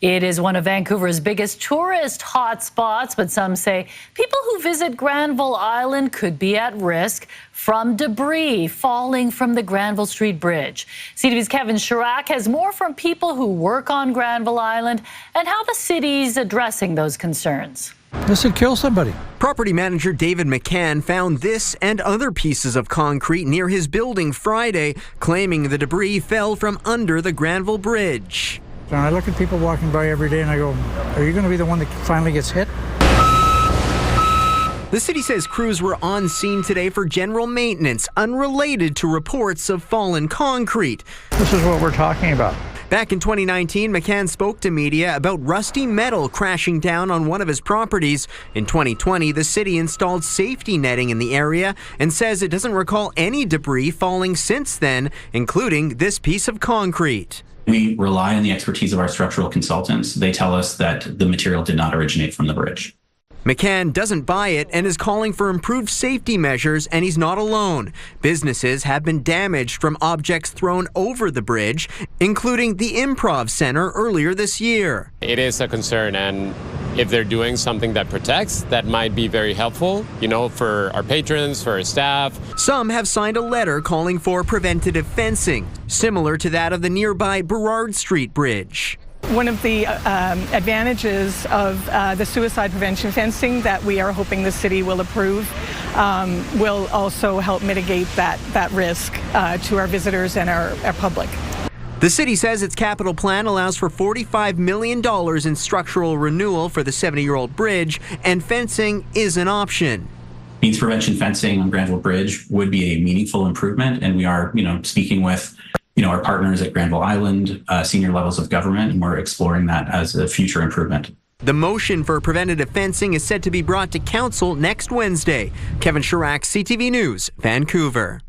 It is one of Vancouver's biggest tourist hotspots, but some say people who visit Granville Island could be at risk from debris falling from the Granville Street Bridge. CTV's Kevin Chirac has more from people who work on Granville Island and how the city's addressing those concerns. This would kill somebody. Property manager David McCann found this and other pieces of concrete near his building Friday, claiming the debris fell from under the Granville Bridge. And I look at people walking by every day and I go, are you going to be the one that finally gets hit? The city says crews were on scene today for general maintenance, unrelated to reports of fallen concrete. This is what we're talking about. Back in 2019, McCann spoke to media about rusty metal crashing down on one of his properties. In 2020, the city installed safety netting in the area and says it doesn't recall any debris falling since then, including this piece of concrete. We rely on the expertise of our structural consultants. They tell us that the material did not originate from the bridge. McCann doesn't buy it and is calling for improved safety measures, and he's not alone. Businesses have been damaged from objects thrown over the bridge, including the Improv Center earlier this year. It is a concern, and if they're doing something that protects, that might be very helpful, for our patrons, for our staff. Some have signed a letter calling for preventative fencing, similar to that of the nearby Burrard Street Bridge. One of the advantages of the suicide prevention fencing that we are hoping the city will approve will also help mitigate that risk to our visitors and our public. The city says its capital plan allows for $45 million in structural renewal for the 70-year-old bridge, and fencing is an option. Needs prevention fencing on Granville Bridge would be a meaningful improvement, and we are, speaking with our partners at Granville Island, senior levels of government, and we're exploring that as a future improvement. The motion for preventative fencing is set to be brought to council next Wednesday. Kevin Chirac, CTV News, Vancouver.